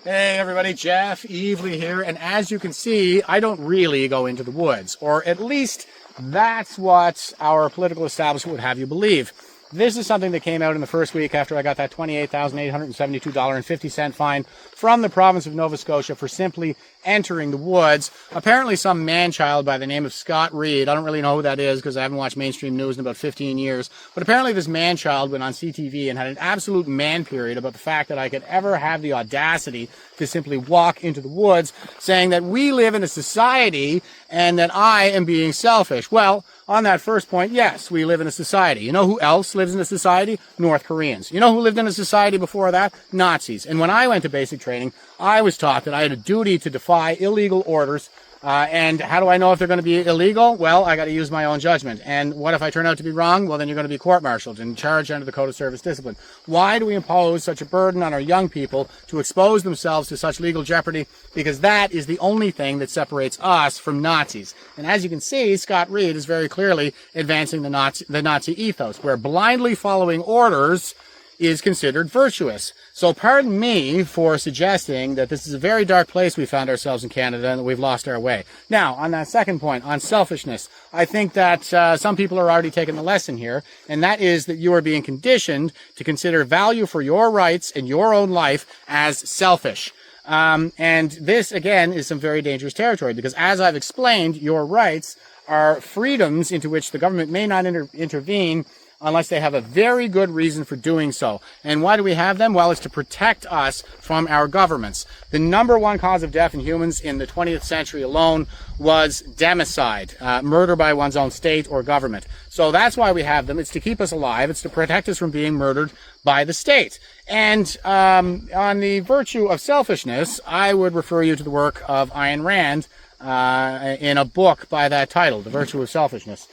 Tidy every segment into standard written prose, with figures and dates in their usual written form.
Hey everybody, Jeff Evely here, and as you can see, I don't really go into the woods, or at least that's what our political establishment would have you believe. This is something that came out in the first week after I got that $28,872.50 fine from the province of Nova Scotia for simply entering the woods. Apparently some man-child by the name of Scott Reed, I don't really know who that is because I haven't watched mainstream news in about 15 years, but apparently this man-child went on CTV and had an absolute man period about the fact that I could ever have the audacity to simply walk into the woods, saying that we live in a society and that I am being selfish. Well, on that first point, yes, we live in a society. You know who else lives in a society? North Koreans. You know who lived in a society before that? Nazis. And when I went to basic training, I was taught that I had a duty to defy illegal orders. And how do I know if they're going to be illegal? Well, I got to use my own judgment. And what if I turn out to be wrong? Well, then you're going to be court-martialed and charged under the Code of Service Discipline. Why do we impose such a burden on our young people to expose themselves to such legal jeopardy? Because that is the only thing that separates us from Nazis. And as you can see, Scott Reed is very clearly advancing the Nazi ethos, where blindly following orders is considered virtuous. So pardon me for suggesting that this is a very dark place we found ourselves in Canada and that we've lost our way. Now, on that second point, on selfishness, I think that some people are already taking the lesson here, and that is that you are being conditioned to consider value for your rights and your own life as selfish. And this, again, is some very dangerous territory because, as I've explained, your rights are freedoms into which the government may not intervene unless they have a very good reason for doing so. And why do we have them? Well, it's to protect us from our governments. The number one cause of death in humans in the 20th century alone was democide, murder by one's own state or government. So that's why we have them. It's to keep us alive. It's to protect us from being murdered by the state. And on the virtue of selfishness, I would refer you to the work of Ayn Rand in a book by that title, The Virtue of Selfishness.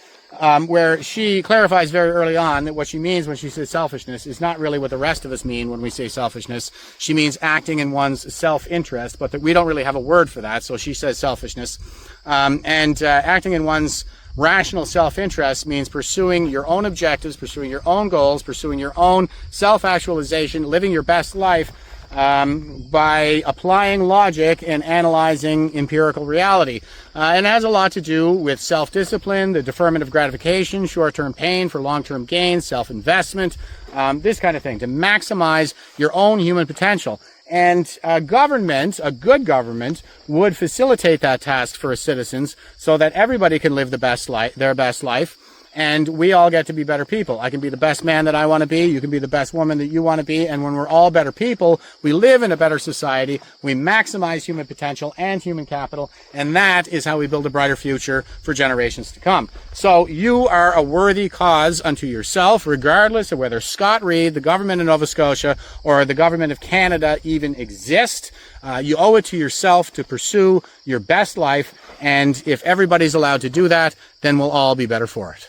Where she clarifies very early on that what she means when she says selfishness is not really what the rest of us mean when we say selfishness. She means acting in one's self-interest, but that we don't really have a word for that, so she says selfishness. Acting in one's rational self-interest means pursuing your own objectives, pursuing your own goals, pursuing your own self-actualization, living your best life, by applying logic and analyzing empirical reality. And it has a lot to do with self-discipline, the deferment of gratification, short-term pain for long-term gain, self-investment, this kind of thing, to maximize your own human potential. And a good government, would facilitate that task for its citizens so that everybody can live their best life. And we all get to be better people. I can be the best man that I want to be. You can be the best woman that you want to be. And when we're all better people, we live in a better society. We maximize human potential and human capital. And that is how we build a brighter future for generations to come. So you are a worthy cause unto yourself, regardless of whether Scott Reed, the government of Nova Scotia, or the government of Canada even exist. You owe it to yourself to pursue your best life. And if everybody's allowed to do that, then we'll all be better for it.